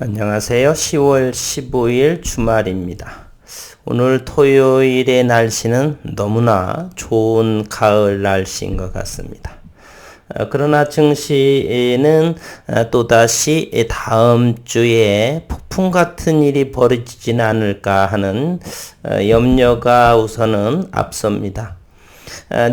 안녕하세요. 10월 15일 주말입니다. 오늘 토요일의 날씨는 너무나 좋은 가을 날씨인 것 같습니다. 그러나 증시에는 또다시 다음 주에 폭풍 같은 일이 벌어지지는 않을까 하는 염려가 우선은 앞섭니다.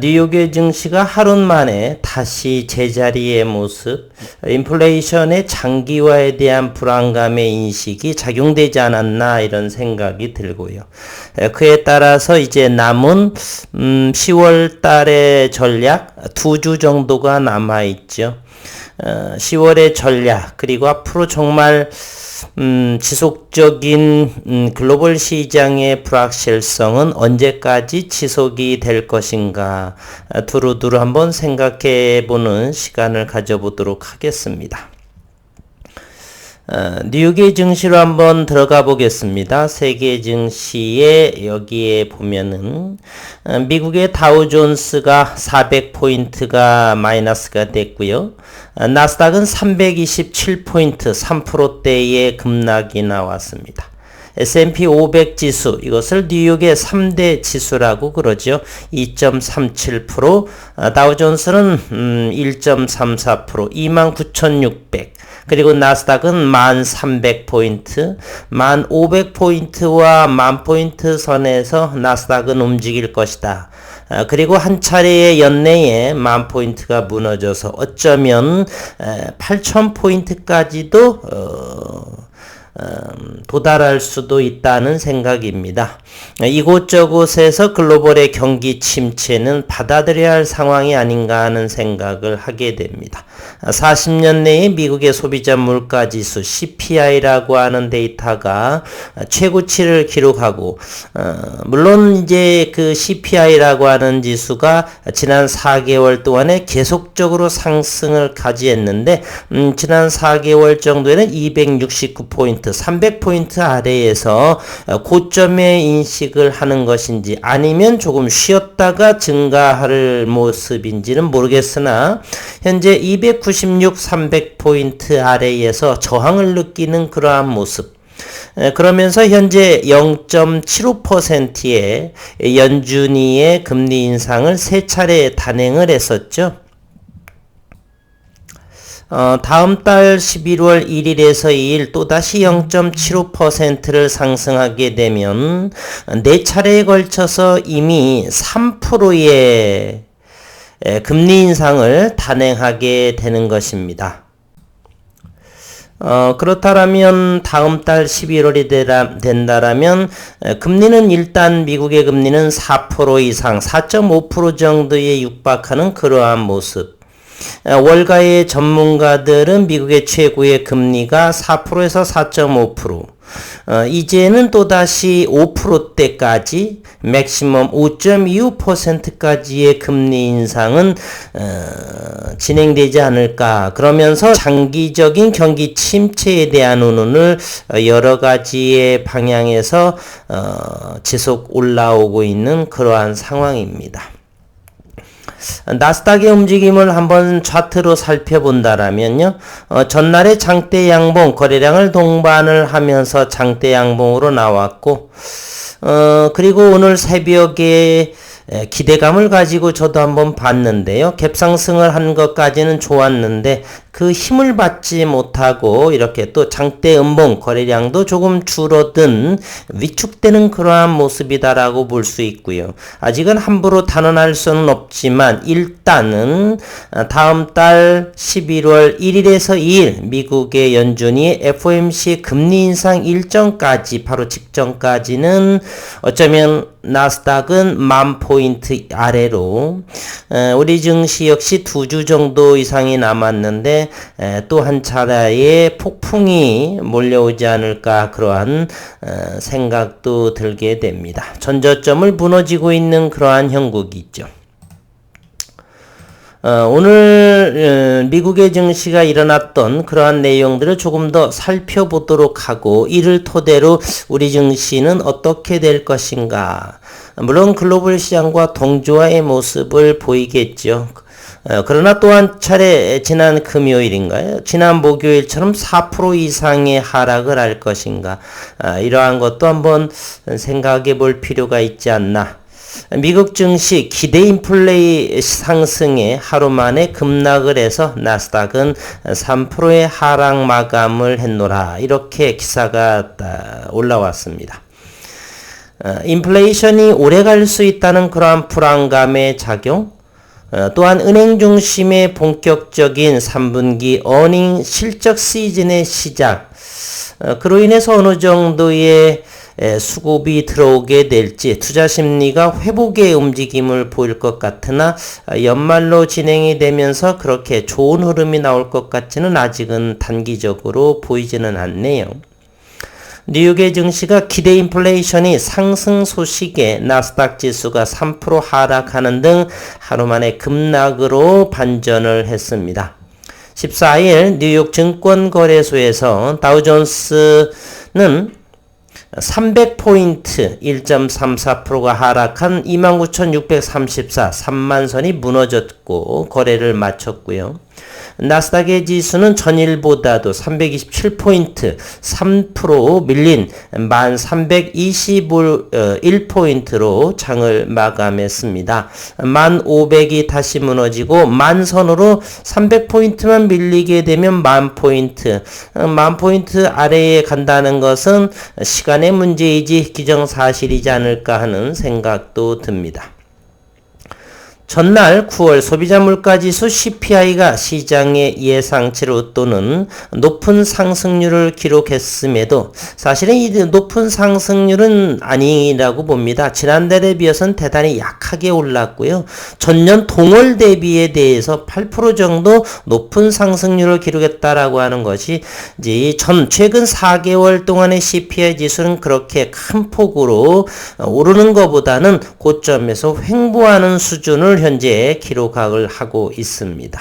뉴욕의 증시가 하루 만에 다시 제자리의 모습, 인플레이션의 장기화에 대한 불안감의 인식이 작용되지 않았나 이런 생각이 들고요. 그에 따라서 이제 남은 10월 달의 전략 2주 정도가 남아있죠. 10월의 전략 그리고 앞으로 정말 지속적인 글로벌 시장의 불확실성은 언제까지 지속이 될 것인가 두루두루 한번 생각해 보는 시간을 가져보도록 하겠습니다. 뉴욕의 증시로 한번 들어가 보겠습니다. 세계 증시에 여기에 보면은 미국의 다우존스가 400포인트가 마이너스가 됐고요. 나스닥은 327포인트 3%대의 급락이 나왔습니다. S&P 500 지수, 이것을 뉴욕의 3대 지수라고 그러죠. 2.37%, 다우존스는 1.34%, 29,600. 그리고 나스닥은 1,300포인트, 1,500포인트와 10,000포인트 선에서 나스닥은 움직일 것이다. 그리고 한 차례의 연내에 10,000포인트가 무너져서 어쩌면 8,000포인트까지도 도달할 수도 있다는 생각입니다. 이곳저곳에서 글로벌의 경기 침체는 받아들여야 할 상황이 아닌가 하는 생각을 하게 됩니다. 40년 내에 미국의 소비자 물가지수 CPI라고 하는 데이터가 최고치를 기록하고 물론 이제 그 CPI라고 하는 지수가 지난 4개월 동안에 계속적으로 상승을 가지했는데 지난 4개월 정도에는 269포인트 300포인트 아래에서 고점의 인식을 하는 것인지 아니면 조금 쉬었다가 증가할 모습인지는 모르겠으나 현재 296, 300포인트 아래에서 저항을 느끼는 그러한 모습. 그러면서 현재 0.75%의 연준이의 금리 인상을 3차례 단행을 했었죠. 다음 달 11월 1일에서 2일 또다시 0.75%를 상승하게 되면 4차례에 걸쳐서 이미 3%의 금리 인상을 단행하게 되는 것입니다. 그렇다면 다음 달 11월이 된다라면 금리는 일단 미국의 금리는 4% 이상 4.5% 정도에 육박하는 그러한 모습. 월가의 전문가들은 미국의 최고의 금리가 4%에서 4.5%, 이제는 또다시 5%대까지 맥시멈 5.25%까지의 금리 인상은 진행되지 않을까. 그러면서 장기적인 경기 침체에 대한 운운을 여러 가지의 방향에서 지속 올라오고 있는 그러한 상황입니다. 나스닥의 움직임을 한번 차트로 살펴본다라면요. 전날에 장대 양봉 거래량을 동반을 하면서 장대 양봉으로 나왔고 그리고 오늘 새벽에 기대감을 가지고 저도 한번 봤는데요. 갭상승을 한 것까지는 좋았는데 그 힘을 받지 못하고 이렇게 또 장대 음봉 거래량도 조금 줄어든 위축되는 그러한 모습이다라고 볼 수 있고요. 아직은 함부로 단언할 수는 없지만 일단은 다음 달 11월 1일에서 2일 미국의 연준이 FOMC 금리 인상 일정까지 바로 직전까지는 어쩌면 나스닥은 10,000포인트 아래로 우리 증시 역시 2주 정도 이상이 남았는데 또 한 차례의 폭풍이 몰려오지 않을까 그러한 생각도 들게 됩니다. 전저점을 무너지고 있는 그러한 형국이죠. 오늘 미국의 증시가 일어났던 그러한 내용들을 조금 더 살펴보도록 하고 이를 토대로 우리 증시는 어떻게 될 것인가. 물론 글로벌 시장과 동조화의 모습을 보이겠죠. 그러나 또 한 차례 지난 금요일인가요? 지난 목요일처럼 4% 이상의 하락을 할 것인가? 이러한 것도 한번 생각해 볼 필요가 있지 않나. 미국 증시 기대 인플레이 상승에 하루 만에 급락을 해서 나스닥은 3%의 하락 마감을 했노라. 이렇게 기사가 올라왔습니다. 인플레이션이 오래 갈 수 있다는 그러한 불안감의 작용, 또한 은행 중심의 본격적인 3분기 어닝 실적 시즌의 시작, 그로 인해서 어느 정도의 수급이 들어오게 될지 투자 심리가 회복의 움직임을 보일 것 같으나 연말로 진행이 되면서 그렇게 좋은 흐름이 나올 것 같지는 아직은 단기적으로 보이지는 않네요. 뉴욕의 증시가 기대 인플레이션이 상승 소식에 나스닥 지수가 3% 하락하는 등 하루 만에 급락으로 반전을 했습니다. 14일 뉴욕 증권거래소에서 다우존스는 300포인트 1.34%가 하락한 29,634 3만선이 무너졌고 거래를 마쳤고요. 나스닥의 지수는 전일보다도 327포인트 3% 밀린 1321포인트로 장을 마감했습니다. 1500이 다시 무너지고 만선으로 300포인트만 밀리게 되면 10,000포인트, 10,000포인트 아래에 간다는 것은 시간의 문제이지 기정사실이지 않을까 하는 생각도 듭니다. 전날 9월 소비자 물가지수 CPI가 시장의 예상치를 웃도는 높은 상승률을 기록했음에도 사실은 이 높은 상승률은 아니라고 봅니다. 지난달에 비해서는 대단히 약하게 올랐고요. 전년 동월 대비에 대해서 8% 정도 높은 상승률을 기록했다라고 하는 것이 이제 최근 4개월 동안의 CPI 지수는 그렇게 큰 폭으로 오르는 것보다는 고점에서 횡보하는 수준을 현재 기록을 하고 있습니다.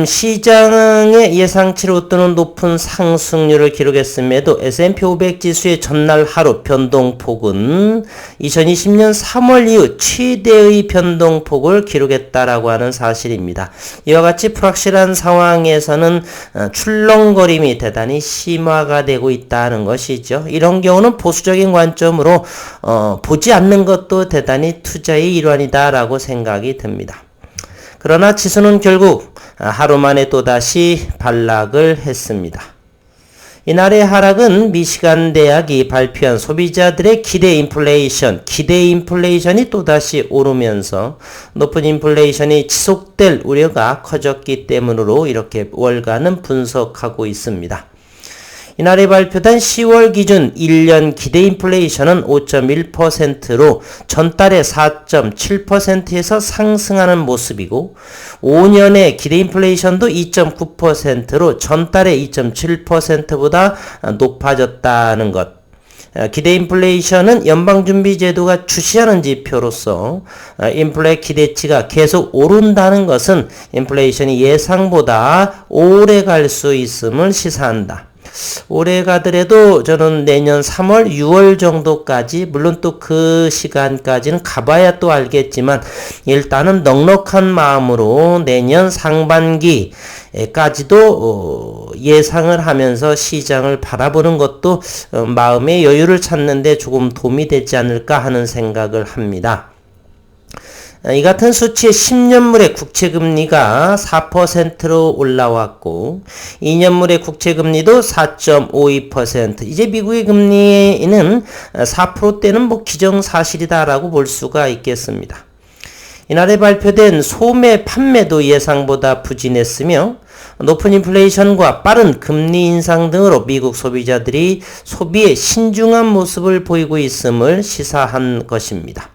시장의 예상치를 웃도는 높은 상승률을 기록했음에도 S&P 500 지수의 전날 하루 변동폭은 2020년 3월 이후 최대의 변동폭을 기록했다라고 하는 사실입니다. 이와 같이 불확실한 상황에서는 출렁거림이 대단히 심화가 되고 있다는 것이죠. 이런 경우는 보수적인 관점으로 보지 않는 것도 대단히 투자의 일환이다라고 생각이 듭니다. 그러나 지수는 결국 하루 만에 또다시 반락을 했습니다. 이날의 하락은 미시간 대학이 발표한 소비자들의 기대 인플레이션이 또다시 오르면서 높은 인플레이션이 지속될 우려가 커졌기 때문으로 이렇게 월가는 분석하고 있습니다. 이날에 발표된 10월 기준 1년 기대 인플레이션은 5.1%로 전달의 4.7%에서 상승하는 모습이고 5년의 기대 인플레이션도 2.9%로 전달의 2.7%보다 높아졌다는 것. 기대 인플레이션은 연방준비제도가 주시하는 지표로서 인플레 기대치가 계속 오른다는 것은 인플레이션이 예상보다 오래 갈 수 있음을 시사한다. 오래 가더라도 저는 내년 3월, 6월 정도까지, 물론 또 그 시간까지는 가봐야 또 알겠지만 일단은 넉넉한 마음으로 내년 상반기까지도 예상을 하면서 시장을 바라보는 것도 마음의 여유를 찾는 데 조금 도움이 되지 않을까 하는 생각을 합니다. 이 같은 수치의 10년물의 국채금리가 4%로 올라왔고 2년물의 국채금리도 4.52%. 이제 미국의 금리는 4%대는 기정사실이다라고 볼 수가 있겠습니다. 이날에 발표된 소매 판매도 예상보다 부진했으며 높은 인플레이션과 빠른 금리 인상 등으로 미국 소비자들이 소비에 신중한 모습을 보이고 있음을 시사한 것입니다.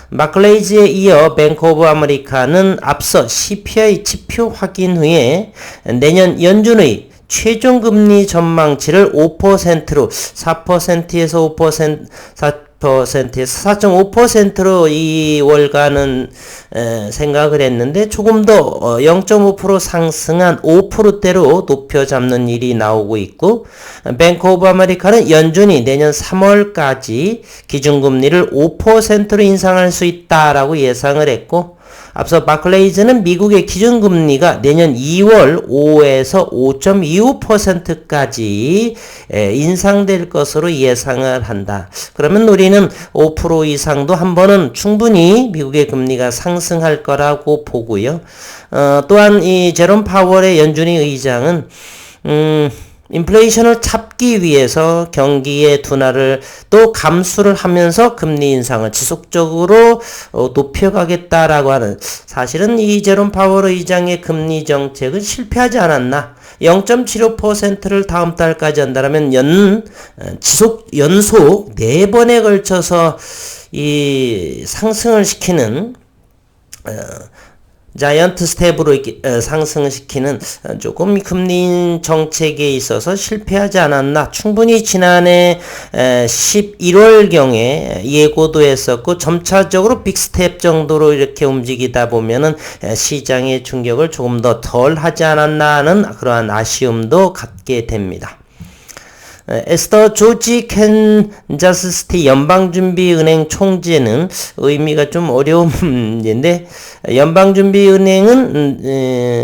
마클레이즈에 이어 뱅크 오브 아메리카는 앞서 CPI 지표 확인 후에 내년 연준의 최종 금리 전망치를 5%로 4%에서 5%, 4%에서 4.5%로 이 월간은 생각을 했는데 조금 더 0.5% 상승한 5%대로 높여 잡는 일이 나오고 있고 뱅크 오브 아메리카는 연준이 내년 3월까지 기준금리를 5%로 인상할 수 있다라고 예상을 했고 앞서 바클레이즈는 미국의 기준금리가 내년 2월 5에서 5.25%까지 인상될 것으로 예상을 한다. 그러면 우리는 5% 이상도 한 번은 충분히 미국의 금리가 상승할 거라고 보고요. 또한 이 제롬 파월의 연준위 의장은 인플레이션을 잡기 위해서 경기의 둔화를 또 감수를 하면서 금리 인상을 지속적으로 높여가겠다라고 하는, 사실은 이 제롬 파월 의장의 금리 정책은 실패하지 않았나. 0.75%를 다음 달까지 한다면 연속 4번에 걸쳐서 이 상승을 시키는 자이언트 스텝으로 상승을 시키는 조금 금리 정책에 있어서 실패하지 않았나. 충분히 지난해 11월경에 예고도 했었고 점차적으로 빅스텝 정도로 이렇게 움직이다 보면은 시장의 충격을 조금 더 덜 하지 않았나 하는 그러한 아쉬움도 갖게 됩니다. 에스더 조지 캔자스시티 연방준비은행 총재는 의미가 좀 어려운 문제인데, 연방준비은행은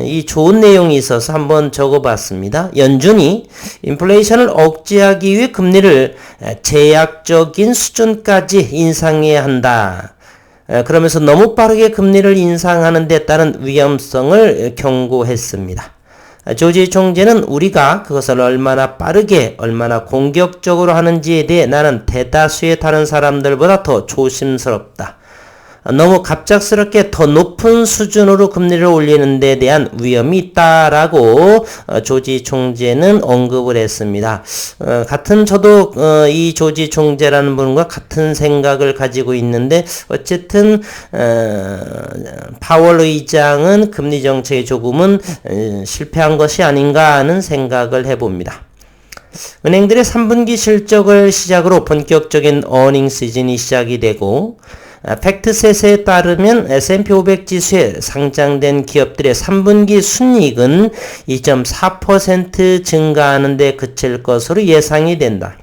이 좋은 내용이 있어서 한번 적어봤습니다. 연준이 인플레이션을 억제하기 위해 금리를 제약적인 수준까지 인상해야 한다. 그러면서 너무 빠르게 금리를 인상하는 데 따른 위험성을 경고했습니다. 조지 총재는 우리가 그것을 얼마나 빠르게 얼마나 공격적으로 하는지에 대해 나는 대다수의 다른 사람들보다 더 조심스럽다. 너무 갑작스럽게 더 높은 수준으로 금리를 올리는 데 대한 위험이 있다라고 조지 총재는 언급을 했습니다. 저도 이 조지 총재라는 분과 같은 생각을 가지고 있는데, 어쨌든 파월 의장은 금리 정책에 조금은 실패한 것이 아닌가 하는 생각을 해봅니다. 은행들의 3분기 실적을 시작으로 본격적인 어닝 시즌이 시작이 되고, 팩트셋에 따르면 S&P 500 지수에 상장된 기업들의 3분기 순이익은 2.4% 증가하는 데 그칠 것으로 예상이 된다.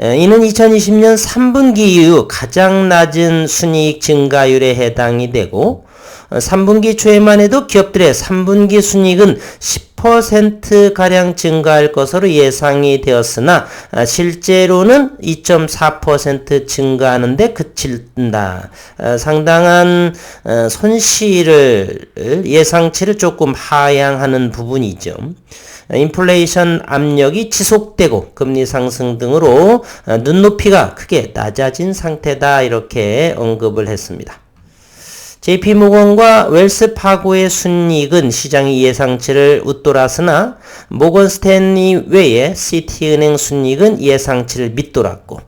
이는 2020년 3분기 이후 가장 낮은 순이익 증가율에 해당이 되고, 3분기 초에만 해도 기업들의 3분기 순이익은 10%가량 증가할 것으로 예상이 되었으나 실제로는 2.4% 증가하는 데 그친다. 상당한 손실을 예상치를 조금 하향하는 부분이죠. 인플레이션 압력이 지속되고 금리 상승 등으로 눈높이가 크게 낮아진 상태다, 이렇게 언급을 했습니다. JP모건과 웰스파고의 순이익은 시장의 예상치를 웃돌았으나 모건 스탠리 외에 시티은행 순이익은 예상치를 밑돌았고,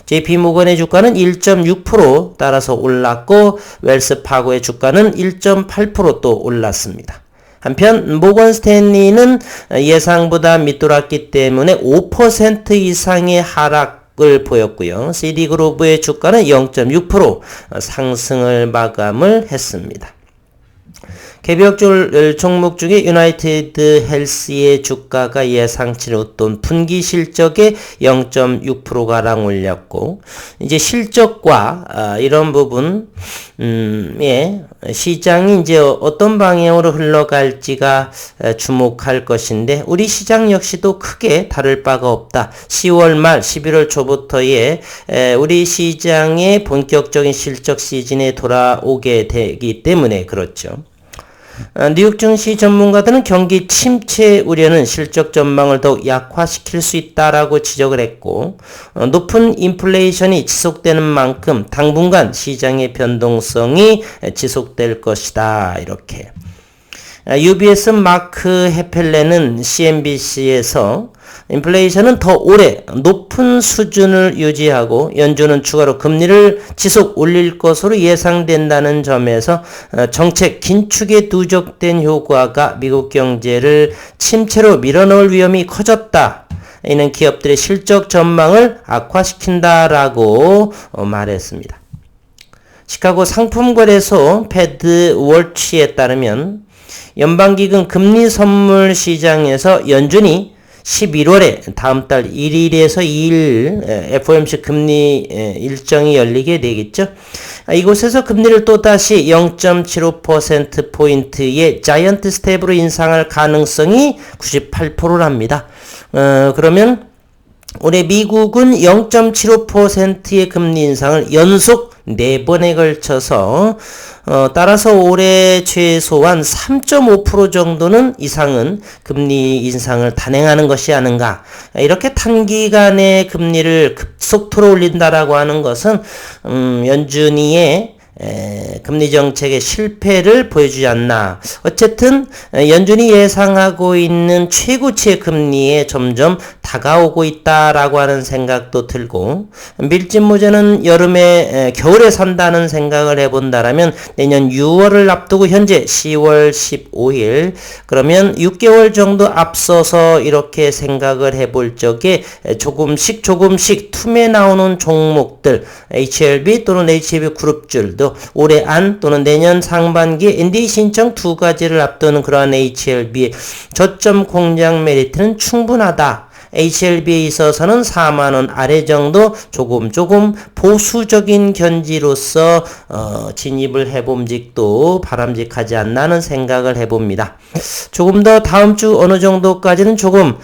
JP모건의 주가는 1.6% 따라서 올랐고 웰스파고의 주가는 1.8% 또 올랐습니다. 한편 모건 스탠리는 예상보다 밑돌았기 때문에 5% 이상의 하락을 보였고요. CD그룹의 주가는 0.6% 상승을 마감을 했습니다. 개별적 종목 중에 유나이티드 헬스의 주가가 예상치를 웃돈 분기 실적에 0.6%가량 올렸고, 이제 실적과 이런 부분 시장이 이제 어떤 방향으로 흘러갈지가 주목할 것인데, 우리 시장 역시도 크게 다를 바가 없다. 10월 말 11월 초부터의 우리 시장의 본격적인 실적 시즌에 돌아오게 되기 때문에 그렇죠. 뉴욕 증시 전문가들은 경기 침체 우려는 실적 전망을 더욱 약화시킬 수 있다라고 지적을 했고, 높은 인플레이션이 지속되는 만큼 당분간 시장의 변동성이 지속될 것이다, 이렇게. UBS 마크 헤펠레는 CNBC에서 인플레이션은 더 오래 높은 수준을 유지하고 연준은 추가로 금리를 지속 올릴 것으로 예상된다는 점에서 정책 긴축에 누적된 효과가 미국 경제를 침체로 밀어넣을 위험이 커졌다. 이는 기업들의 실적 전망을 악화시킨다라고 말했습니다. 시카고 상품거래소 패드워치에 따르면 연방기금 금리 선물 시장에서 연준이 11월에 다음 달 1일에서 2일 FOMC 금리 일정이 열리게 되겠죠. 이곳에서 금리를 또다시 0.75%포인트의 자이언트 스텝으로 인상할 가능성이 98%랍니다. 그러면 올해 미국은 0.75%의 금리 인상을 연속 4번에 걸쳐서 따라서 올해 최소한 3.5% 정도는 이상은 금리 인상을 단행하는 것이 아닌가. 이렇게 단기간에 금리를 급속도로 올린다라고 하는 것은 연준이의 금리 정책의 실패를 보여주지 않나. 어쨌든 연준이 예상하고 있는 최고치의 금리에 점점 다가오고 있다라고 하는 생각도 들고, 밀짚모자는 겨울에 산다는 생각을 해본다라면 내년 6월을 앞두고 현재 10월 15일, 그러면 6개월 정도 앞서서 이렇게 생각을 해볼 적에 조금씩 tum에 나오는 종목들, HLB 또는 HLB 그룹줄도 올해 안 또는 내년 상반기에 NDA 신청 2가지를 앞두는 그러한 HLB의 저점 공략 메리트는 충분하다. HLB에 있어서는 4만원 아래 정도 조금 보수적인 견지로서 진입을 해봄직도 바람직하지 않나는 생각을 해봅니다. 조금 더 다음 주 어느 정도까지는 조금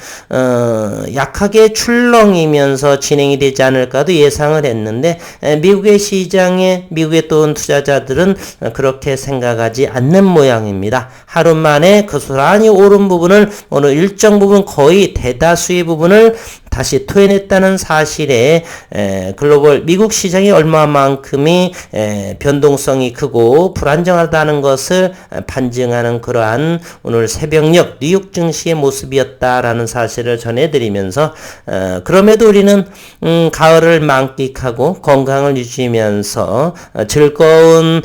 약하게 출렁이면서 진행이 되지 않을까도 예상을 했는데, 미국의 시장에 미국의 또 투자자들은 그렇게 생각하지 않는 모양입니다. 하루 만에 고스란히 오른 부분을 어느 일정 부분, 거의 대다수의 부분을 다시 토해냈다는 사실에 글로벌 미국 시장이 얼마만큼이 변동성이 크고 불안정하다는 것을 반증하는 그러한 오늘 새벽녘 뉴욕 증시의 모습이었다라는 사실을 전해드리면서, 그럼에도 우리는 가을을 만끽하고 건강을 유지하면서 즐거운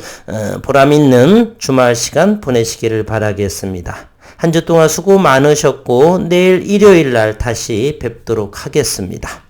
보람있는 주말 시간 보내시기를 바라겠습니다. 한 주 동안 수고 많으셨고 내일 일요일 날 다시 뵙도록 하겠습니다.